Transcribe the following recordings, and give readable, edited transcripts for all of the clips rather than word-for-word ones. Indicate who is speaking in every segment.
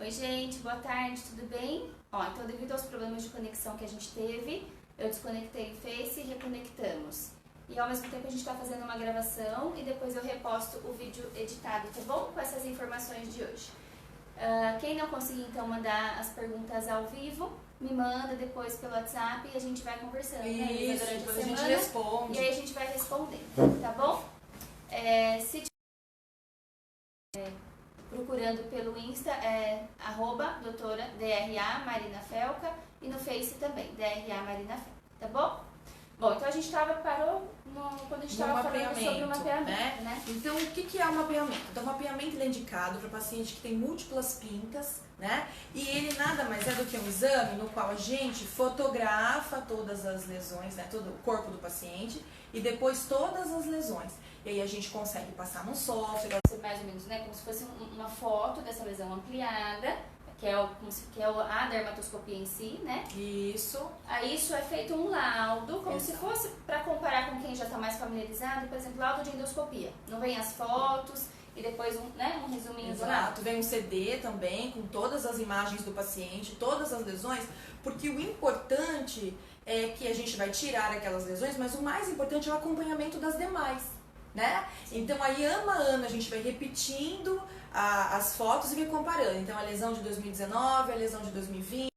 Speaker 1: Oi gente, boa tarde, tudo bem? Então devido aos problemas de conexão que a gente teve, eu desconectei o Face e reconectamos. E ao mesmo tempo a gente está fazendo uma gravação e depois eu reposto o vídeo editado, tá bom? Com essas informações de hoje. Quem não conseguir então mandar as perguntas ao vivo, me manda depois pelo WhatsApp e a gente vai conversando, né?
Speaker 2: Isso,
Speaker 1: durante
Speaker 2: depois
Speaker 1: a
Speaker 2: a gente
Speaker 1: semana,
Speaker 2: responde.
Speaker 1: e aí a gente vai respondendo, tá bom? Se procurando pelo Insta @doutora DRA Marina Felca e no Face também, DRA Marina Felca, tá bom? Bom, então a gente parou quando a gente estava falando sobre o mapeamento, né?
Speaker 2: Então, o que é o mapeamento? Então, o mapeamento ele é indicado para paciente que tem múltiplas pintas, né? E ele nada mais é do que um exame no qual a gente fotografa todas as lesões, né? Todo o corpo do paciente e depois todas as lesões. E aí a gente consegue passar no software.
Speaker 1: Mais ou menos, né? Como se fosse uma foto dessa lesão ampliada, que é a dermatoscopia em si, né?
Speaker 2: Isso.
Speaker 1: Aí isso é feito um laudo, como se fosse para comparar com quem já está mais familiarizado, por exemplo, laudo de endoscopia. Não vem as fotos e depois um resuminho do laudo.
Speaker 2: Exato, vem um CD também com todas as imagens do paciente, todas as lesões, porque o importante é que a gente vai tirar aquelas lesões, mas o mais importante é o acompanhamento das demais, né? Então aí ano a ano a gente vai repetindo as fotos e vai comparando. Então a lesão de 2019, a lesão de 2020,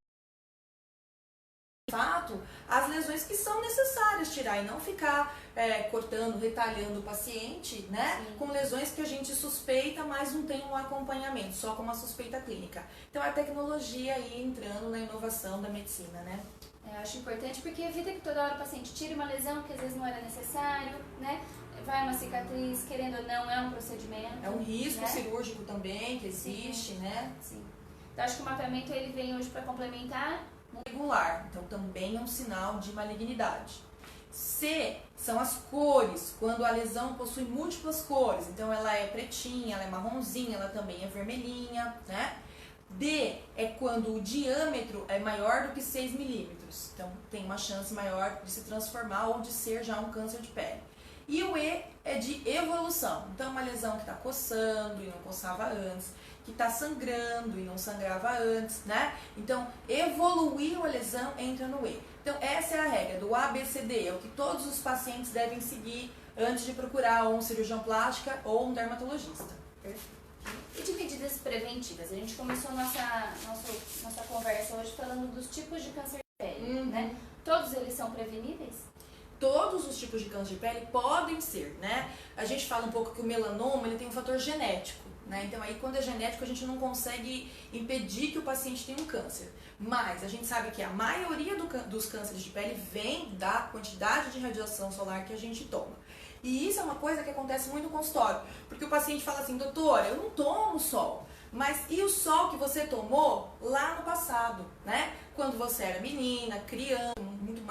Speaker 2: de fato, as lesões que são necessárias tirar e não ficar cortando, retalhando o paciente, né?
Speaker 1: Sim.
Speaker 2: Com lesões que a gente suspeita, mas não tem um acompanhamento, só com uma suspeita clínica. Então a tecnologia aí entrando na inovação da medicina, né?
Speaker 1: Eu acho importante porque evita que toda hora o paciente tire uma lesão que às vezes não era necessário, né? Vai uma cicatriz, querendo ou não, é um procedimento.
Speaker 2: É um risco,
Speaker 1: né?
Speaker 2: cirúrgico também que existe, né?
Speaker 1: Sim. Então acho que o mapeamento ele vem hoje para complementar.
Speaker 2: Regular, então também é um sinal de malignidade. C são as cores, quando a lesão possui múltiplas cores, então ela é pretinha, ela é marronzinha, ela também é vermelhinha, né? D é quando o diâmetro é maior do que 6 milímetros, então tem uma chance maior de se transformar ou de ser já um câncer de pele. E o E é de evolução, então uma lesão que está coçando e não coçava antes, que está sangrando e não sangrava antes, né? Então, evoluiu a lesão, entra no E. Então, essa é a regra do ABCD, é o que todos os pacientes devem seguir antes de procurar ou um cirurgião plástico ou um dermatologista.
Speaker 1: Perfeito. E de medidas preventivas? A gente começou nossa conversa hoje falando dos tipos de câncer de pele, né? Todos eles são preveníveis?
Speaker 2: Todos os tipos de câncer de pele podem ser, né? A gente fala um pouco que o melanoma ele tem um fator genético, né? Então aí quando é genético a gente não consegue impedir que o paciente tenha um câncer. Mas a gente sabe que a maioria dos cânceres de pele vem da quantidade de radiação solar que a gente toma. E isso é uma coisa que acontece muito no consultório, porque o paciente fala assim, doutora, eu não tomo sol. Mas e o sol que você tomou lá no passado, né? Quando você era menina, criança, muito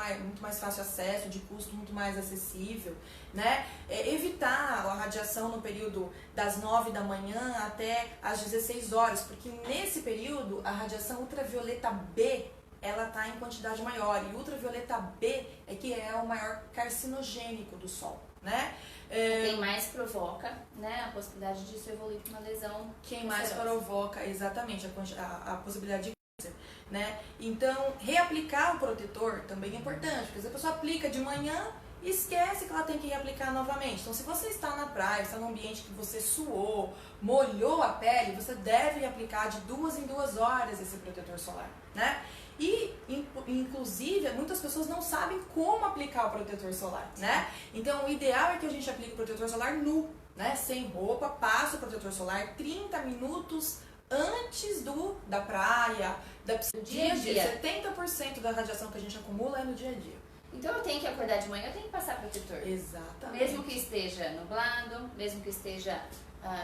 Speaker 2: mais fácil acesso, de custo muito mais acessível, né? Evitar a radiação no período das 9 da manhã até as 16 horas, porque nesse período a radiação ultravioleta B ela está em quantidade maior, e ultravioleta B é que é o maior carcinogênico do sol, né?
Speaker 1: Quem mais provoca, né, a possibilidade de isso evoluir para uma lesão.
Speaker 2: Quem mais provoca, exatamente, a possibilidade de câncer, né? Então, reaplicar o protetor também é importante, porque se a pessoa aplica de manhã, esquece que ela tem que reaplicar novamente. Então, se você está na praia, está num ambiente que você suou, molhou a pele, você deve aplicar de 2 em 2 horas esse protetor solar, né? E, inclusive, muitas pessoas não sabem como aplicar o protetor solar, né? Então, o ideal é que a gente aplique o protetor solar nu, né? Sem roupa, passa o protetor solar 30 minutos antes da praia, do dia a dia. 70% da radiação que a gente acumula é no dia a dia.
Speaker 1: Então eu tenho que acordar de manhã, eu tenho que passar protetor.
Speaker 2: Exatamente.
Speaker 1: Mesmo que esteja nublado, mesmo que esteja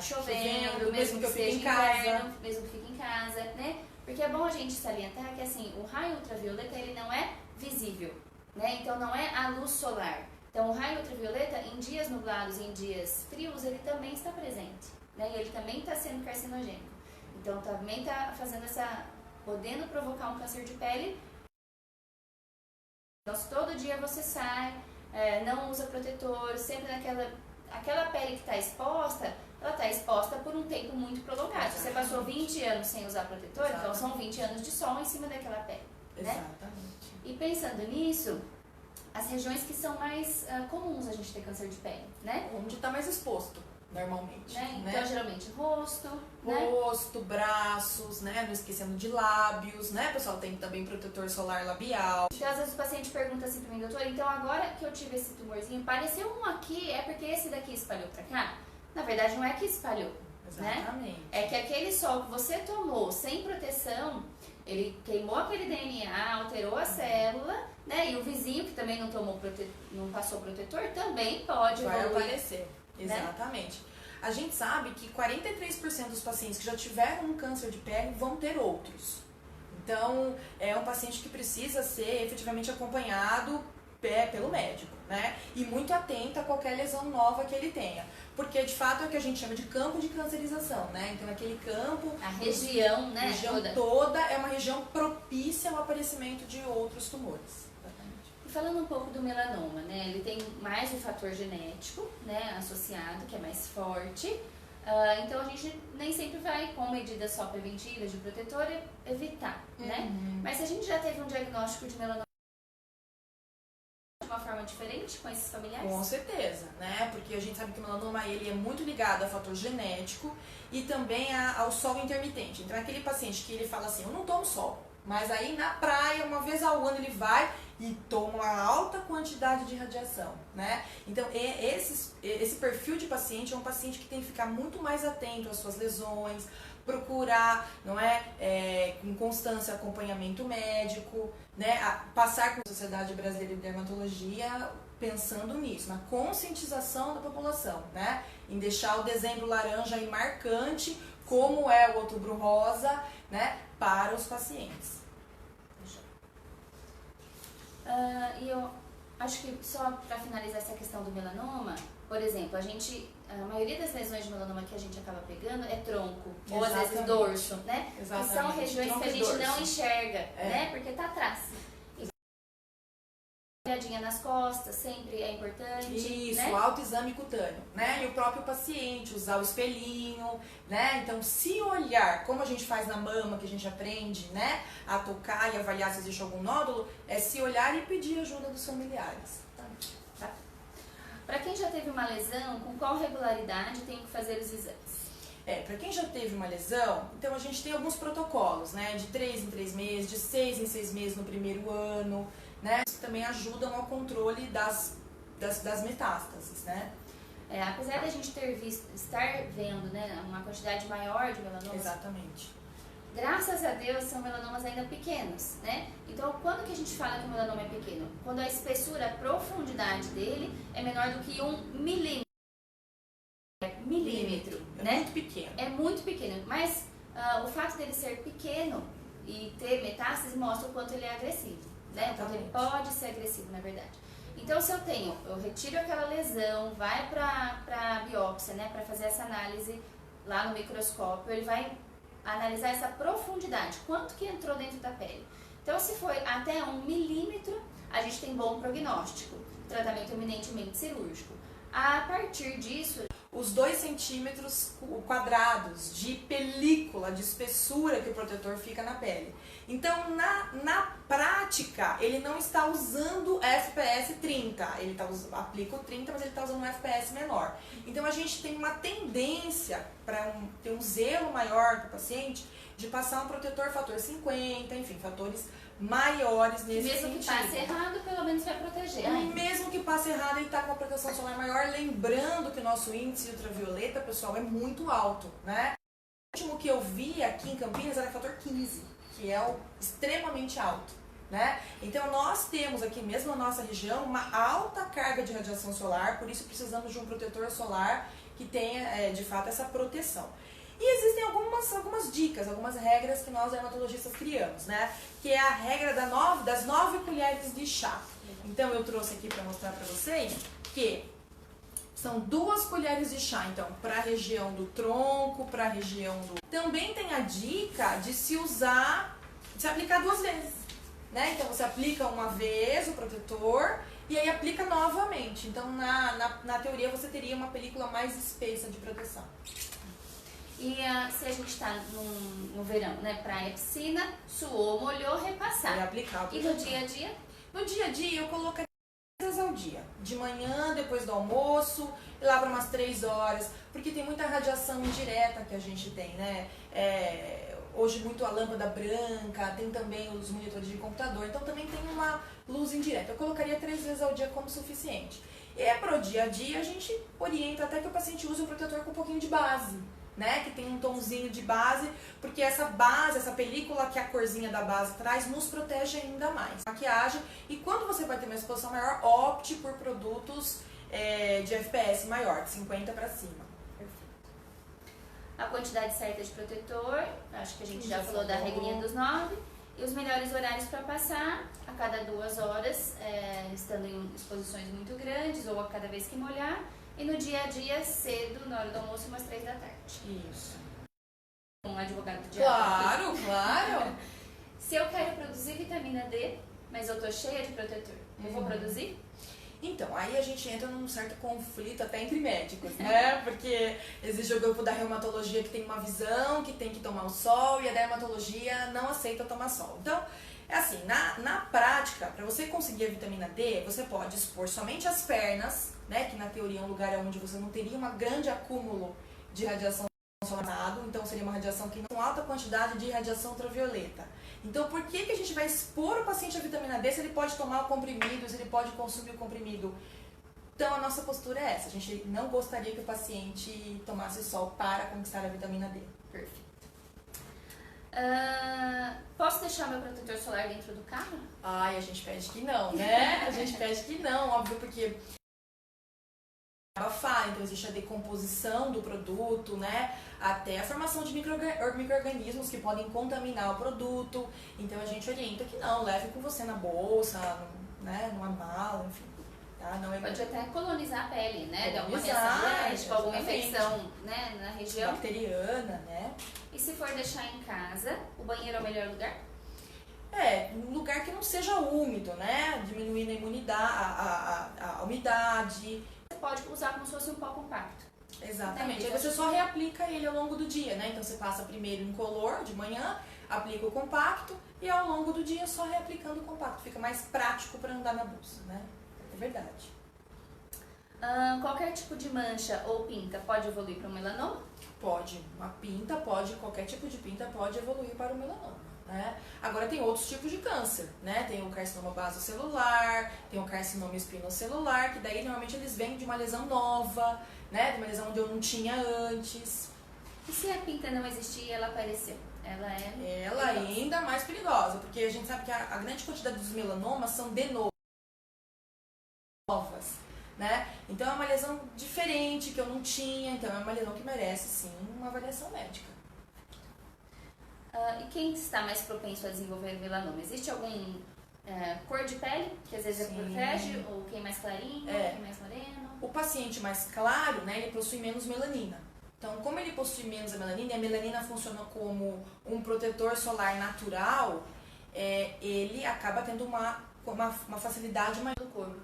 Speaker 1: chovendo, mesmo que esteja
Speaker 2: inverno,
Speaker 1: mesmo que fique em casa, né? Porque é bom a gente salientar que assim, o raio ultravioleta ele não é visível, né? Então não é a luz solar. Então o raio ultravioleta em dias nublados, em dias frios, ele também está presente, né? E ele também está sendo carcinogênico. Então também está podendo provocar um câncer de pele. Então se todo dia você sai, não usa protetor, sempre aquela pele que está exposta, ela está exposta por um tempo muito prolongado. Se você passou 20 anos sem usar protetor, então são 20 anos de sol em cima daquela pele. Né?
Speaker 2: Exatamente.
Speaker 1: E pensando nisso, as regiões que são mais comuns a gente ter câncer de pele, né?
Speaker 2: Onde está mais exposto, normalmente.
Speaker 1: Né?
Speaker 2: Né?
Speaker 1: Então, geralmente, rosto,
Speaker 2: rosto, braços, né? Não esquecendo de lábios, né? O pessoal tem também protetor solar labial.
Speaker 1: Então, às vezes o paciente pergunta assim pra mim, doutora, então agora que eu tive esse tumorzinho, pareceu um aqui, é porque esse daqui espalhou pra cá? Na verdade, não é que espalhou,
Speaker 2: Exatamente.
Speaker 1: né? É que aquele sol que você tomou sem proteção, ele queimou aquele DNA, alterou a célula, né? E o vizinho que também não tomou não passou protetor também pode
Speaker 2: Vai
Speaker 1: evoluir.
Speaker 2: aparecer. Exatamente.
Speaker 1: Né?
Speaker 2: A gente sabe que 43% dos pacientes que já tiveram um câncer de pele vão ter outros. Então, é um paciente que precisa ser efetivamente acompanhado pelo médico, né? E muito atento a qualquer lesão nova que ele tenha. Porque, de fato, é o que a gente chama de campo de cancerização, né? Então, aquele campo...
Speaker 1: A região, né?
Speaker 2: A região toda é uma região propícia ao aparecimento de outros tumores.
Speaker 1: E falando um pouco do melanoma, né? Ele tem mais o fator genético, né? Associado, que é mais forte. Então, a gente nem sempre vai, com medidas só preventivas de protetor, evitar, né? Mas se a gente já teve um diagnóstico de melanoma de uma forma diferente com esses familiares?
Speaker 2: Com certeza, né? Porque a gente sabe que o melanoma ele é muito ligado a fator genético e também ao sol intermitente. Então, aquele paciente que ele fala assim, eu não tomo sol, mas aí na praia, uma vez ao ano, ele vai e toma uma alta quantidade de radiação, né? Então, esse perfil de paciente é um paciente que tem que ficar muito mais atento às suas lesões, procurar, não é, com constância acompanhamento médico, né? Passar com a Sociedade Brasileira de Dermatologia pensando nisso, na conscientização da população, né? Em deixar o dezembro laranja aí marcante, como é o outubro rosa, né? Para os pacientes.
Speaker 1: E eu acho que só para finalizar essa questão do melanoma, por exemplo, a maioria das lesões de melanoma que a gente acaba pegando é tronco, ou às vezes dorso, né?
Speaker 2: Exatamente.
Speaker 1: Que são regiões
Speaker 2: Tronco
Speaker 1: que a gente
Speaker 2: dorso.
Speaker 1: não enxerga, né? Porque tá atrás. Olhadinha nas costas sempre é importante.
Speaker 2: Isso,
Speaker 1: né?
Speaker 2: o autoexame cutâneo, né? E o próprio paciente, usar o espelhinho, né? Então, se olhar, como a gente faz na mama, que a gente aprende, né? A tocar e avaliar se existe algum nódulo, é se olhar e pedir ajuda dos familiares.
Speaker 1: Tá. Para quem já teve uma lesão, com qual regularidade tem que fazer os exames?
Speaker 2: Para quem já teve uma lesão, então a gente tem alguns protocolos, né? De 3 em 3 meses, de 6 em 6 meses no primeiro ano, né? Que também ajudam ao controle das metástases, né?
Speaker 1: Apesar da gente estar vendo, né, uma quantidade maior de melanomas,
Speaker 2: Exatamente.
Speaker 1: Graças a Deus são melanomas ainda pequenos, né? Então, quando que a gente fala que o melanoma é pequeno? Quando a espessura, a profundidade dele é menor do que 1 milímetro, né?
Speaker 2: Muito pequeno.
Speaker 1: É muito pequeno, mas o fato dele ser pequeno e ter metástase mostra o quanto ele é agressivo, né? O quanto ele pode ser agressivo, na verdade. Então, se eu retiro aquela lesão, vai para biópsia, né? Para fazer essa análise lá no microscópio, ele vai analisar essa profundidade, quanto que entrou dentro da pele. Então, se foi até 1 milímetro, a gente tem bom prognóstico, tratamento eminentemente cirúrgico. A partir disso,
Speaker 2: os 2 centímetros quadrados de película, de espessura que o protetor fica na pele. Então, na prática, ele não está usando FPS 30, ele aplica o 30, mas ele está usando um FPS menor. Então, a gente tem uma tendência para ter um zelo maior do paciente de passar um protetor fator 50, enfim, fatores maiores nesse sentido.
Speaker 1: Mesmo que passe errado, pelo menos vai proteger.
Speaker 2: Mesmo que passe errado, ele está com uma proteção solar maior, lembrando que o nosso índice ultravioleta, pessoal, é muito alto, né? O último que eu vi aqui em Campinas era fator 15, que é extremamente alto, né? Então, nós temos aqui mesmo na nossa região uma alta carga de radiação solar, por isso precisamos de um protetor solar que tenha, de fato, essa proteção. E existem algumas dicas, algumas regras que nós dermatologistas criamos, né? Que é a regra das 9 colheres de chá. Então, eu trouxe aqui para mostrar para vocês que são 2 colheres de chá, então, para a região do tronco, para a região do... Também tem a dica de se aplicar 2 vezes, né? Então, você aplica uma vez o protetor e aí aplica novamente. Então, na teoria, você teria uma película mais espessa de proteção.
Speaker 1: E se a gente está no verão, né, praia, piscina, suou, molhou, repassar.
Speaker 2: É aplicar.
Speaker 1: E no dia a dia?
Speaker 2: No dia a dia, eu colocaria 3 vezes ao dia. De manhã, depois do almoço, e lá para umas 3 horas. Porque tem muita radiação indireta que a gente tem, né? Hoje muito a lâmpada branca, tem também os monitores de computador, então também tem uma luz indireta. Eu colocaria 3 vezes ao dia como suficiente. E para o dia a dia, a gente orienta até que o paciente use um protetor com um pouquinho de base, né? Que tem um tomzinho de base, porque essa base, essa película que a corzinha da base traz, nos protege ainda mais. Maquiagem, e quando você vai ter uma exposição maior, opte por produtos de FPS maior, de 50 para cima.
Speaker 1: A quantidade certa de protetor, acho que a gente já falou da regrinha dos 9. E os melhores horários para passar, a cada 2 horas, estando em exposições muito grandes ou a cada vez que molhar. E no dia a dia, cedo, na hora do almoço, umas 3 da tarde.
Speaker 2: Isso.
Speaker 1: Um advogado do diabo.
Speaker 2: Claro!
Speaker 1: Se eu quero produzir vitamina D, mas eu tô cheia de protetor, eu vou produzir?
Speaker 2: Então, aí a gente entra num certo conflito até entre médicos, né? Porque existe o grupo da reumatologia que tem uma visão, que tem que tomar o sol, e a dermatologia não aceita tomar sol. Então, é assim, na prática, para você conseguir a vitamina D, você pode expor somente as pernas, né? Que na teoria é um lugar onde você não teria um grande acúmulo de radiação solar, então seria uma radiação que não tem alta quantidade de radiação ultravioleta. Então, por que a gente vai expor o paciente à vitamina D se ele pode tomar o comprimido, se ele pode consumir o comprimido? Então, a nossa postura é essa. A gente não gostaria que o paciente tomasse sol para conquistar a vitamina D.
Speaker 1: Perfeito. Posso deixar meu protetor solar dentro do carro?
Speaker 2: Ai, a gente pede que não, né? A gente pede que não, óbvio, porque abafar, então existe a decomposição do produto, né? Até a formação de micro-organismos que podem contaminar o produto. Então a gente orienta que não, leve com você na bolsa, né? Numa mala, enfim. Tá? Não é
Speaker 1: Pode até colonizar a pele, né? Dar uma
Speaker 2: Colonizar,
Speaker 1: reação alérgica, alguma
Speaker 2: exatamente.
Speaker 1: infecção, né, na região.
Speaker 2: bacteriana, né?
Speaker 1: E se for deixar em casa, o banheiro é o melhor lugar?
Speaker 2: Um lugar que não seja úmido, né? Diminuindo a imunidade, a umidade.
Speaker 1: Você pode usar como se fosse um pó compacto.
Speaker 2: Exatamente. Aí você só reaplica ele ao longo do dia, né? Então você passa primeiro incolor de manhã, aplica o compacto e ao longo do dia só reaplicando o compacto. Fica mais prático para andar na bolsa, né? É verdade.
Speaker 1: Qualquer tipo de mancha ou pinta pode evoluir para um melanoma?
Speaker 2: Pode. Qualquer tipo de pinta pode evoluir para o melanoma. Né? Agora tem outros tipos de câncer, né? Tem o carcinoma basocelular, tem o carcinoma espinocelular, que daí normalmente eles vêm de uma lesão nova, né? De uma lesão onde eu não tinha antes.
Speaker 1: E se a pinta não existia e ela apareceu? Ela é
Speaker 2: ainda mais perigosa, porque a gente sabe que a grande quantidade dos melanomas são de novo novas, né? Então é uma lesão diferente que eu não tinha, então é uma lesão que merece sim uma avaliação médica.
Speaker 1: E quem está mais propenso a desenvolver melanoma? Existe algum cor de pele que às vezes protege? Ou quem mais clarinho, quem mais moreno?
Speaker 2: O paciente mais claro, né, ele possui menos melanina. Então, como ele possui menos a melanina funciona como um protetor solar natural, ele acaba tendo uma facilidade maior
Speaker 1: do corpo.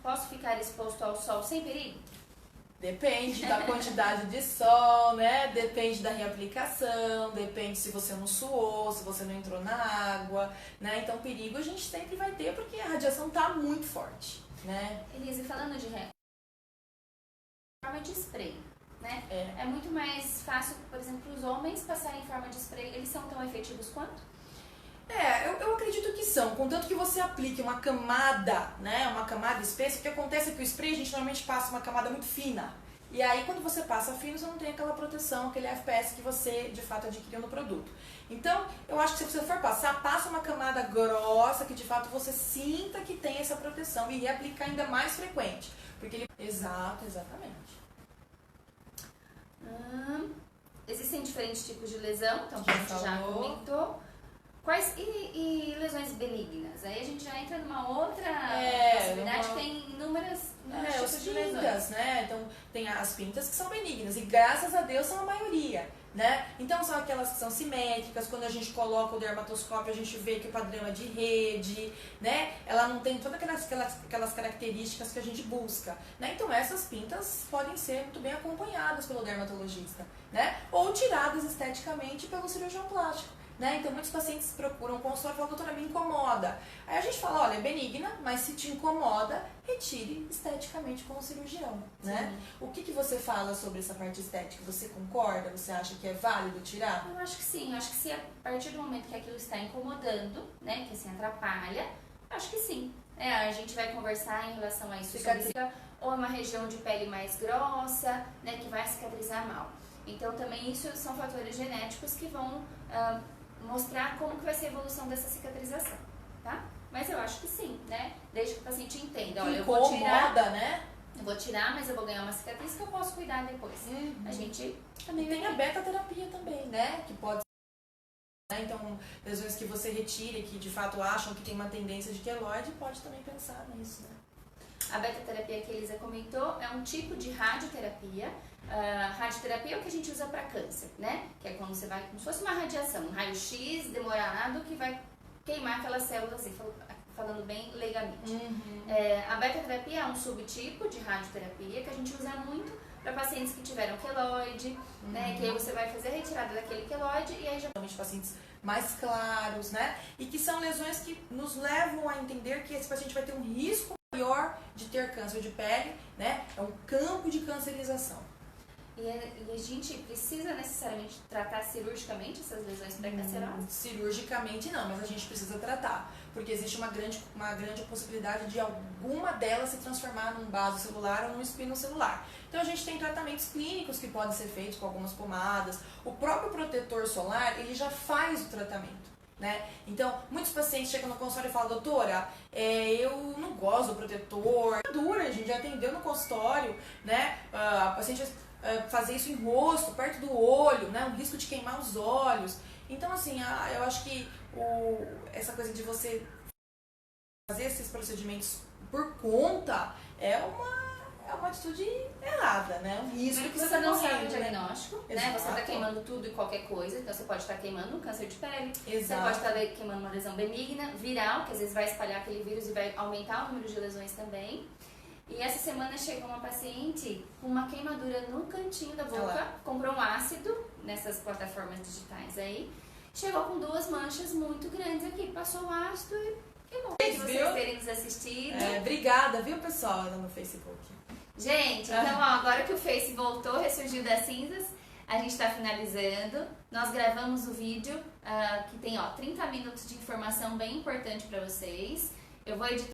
Speaker 1: Posso ficar exposto ao sol sem perigo?
Speaker 2: Depende da quantidade de sol, né? Depende da reaplicação, depende se você não suou, se você não entrou na água, né? Então, perigo a gente sempre vai ter porque a radiação tá muito forte, né?
Speaker 1: Elise, falando de forma de spray, né? É muito mais fácil, por exemplo, os homens passarem em forma de spray, eles são tão efetivos quanto?
Speaker 2: Eu acredito que são, contanto que você aplique uma camada, né, uma camada espessa. O que acontece é que o spray a gente normalmente passa uma camada muito fina. E aí quando você passa fino, você não tem aquela proteção, aquele FPS que você de fato adquiriu no produto. Então, eu acho que se você for passar, passa uma camada grossa que de fato você sinta que tem essa proteção e reaplica ainda mais frequente. Porque ele... Exatamente.
Speaker 1: Existem diferentes tipos de lesão, então que a gente já comentou. E lesões benignas? Aí a gente já entra numa outra possibilidade, tem inúmeros tipos de lesões.
Speaker 2: várias, né? Então tem as pintas que são benignas e graças a Deus são a maioria, né? Então são aquelas que são simétricas, quando a gente coloca o dermatoscópio a gente vê que o padrão é de rede, né? Ela não tem todas aquelas características que a gente busca, né? Então essas pintas podem ser muito bem acompanhadas pelo dermatologista, né? Ou tiradas esteticamente pelo cirurgião plástico. Né? Então muitos pacientes procuram o consultório e falam, doutora, me incomoda. Aí a gente fala, olha, é benigna, mas se te incomoda, retire esteticamente com o cirurgião, né? O que você fala sobre essa parte estética? Você concorda? Você acha que é válido tirar?
Speaker 1: Eu acho que sim, eu acho que se a partir do momento que aquilo está incomodando, né, que assim atrapalha, acho que sim. A gente vai conversar em relação a isso, ou uma região de pele mais grossa, né, que vai cicatrizar mal. Então também isso são fatores genéticos que vão mostrar como que vai ser a evolução dessa cicatrização, tá? Mas eu acho que sim, né? Desde que o paciente entenda, olha, eu vou tirar,
Speaker 2: né?
Speaker 1: Eu vou tirar, mas eu vou ganhar uma cicatriz que eu posso cuidar depois. A gente também
Speaker 2: tem a beta-terapia também, né? Que pode ser, né? Então, lesões que você retira e que de fato acham que tem uma tendência de queloide, pode também pensar nisso, né?
Speaker 1: A beta-terapia que a Elisa comentou é um tipo de radioterapia. Radioterapia é o que a gente usa para câncer, né? Que é quando você vai, como se fosse uma radiação, um raio-x demorado que vai queimar aquelas células, assim, falando bem legalmente. A beta-terapia é um subtipo de radioterapia que a gente usa muito para pacientes que tiveram queloide, né? Que aí você vai fazer a retirada daquele queloide e aí já...
Speaker 2: pacientes mais claros, né? E que são lesões que nos levam a entender que esse paciente vai ter um risco maior de ter câncer de pele, né? É um campo de cancerização.
Speaker 1: E a gente precisa necessariamente tratar cirurgicamente essas lesões pré-cancerosas?
Speaker 2: Cirurgicamente não, mas a gente precisa tratar, porque existe uma grande possibilidade de alguma delas se transformar num vaso celular ou num espino celular. Então a gente tem tratamentos clínicos que podem ser feitos com algumas pomadas. O próprio protetor solar, ele já faz o tratamento, né? Então, muitos pacientes chegam no consultório e falam, doutora, eu não gosto do protetor, é dura, a gente já atendeu no consultório, né? A paciente fazer isso em rosto, perto do olho, né? Um risco de queimar os olhos. Então, assim, eu acho que essa coisa de você fazer esses procedimentos por conta é uma atitude errada, né? Um risco que
Speaker 1: você não sabe o diagnóstico, né?
Speaker 2: Exato.
Speaker 1: Você está queimando tudo e qualquer coisa, então você pode estar queimando um câncer de pele,
Speaker 2: Exato.
Speaker 1: Você pode estar queimando uma lesão benigna, viral, que às vezes vai espalhar aquele vírus e vai aumentar o número de lesões também. E essa semana chegou uma paciente com uma queimadura no cantinho da boca, comprou um ácido nessas plataformas digitais aí, chegou com 2 manchas muito grandes aqui, passou o ácido e queimou. De vocês terem nos assistido.
Speaker 2: Obrigada, viu, pessoal, lá no Facebook.
Speaker 1: Gente, então ó, agora que o Face voltou, ressurgiu das cinzas, a gente está finalizando. Nós gravamos o vídeo que tem 30 minutos de informação bem importante para vocês. Eu vou editar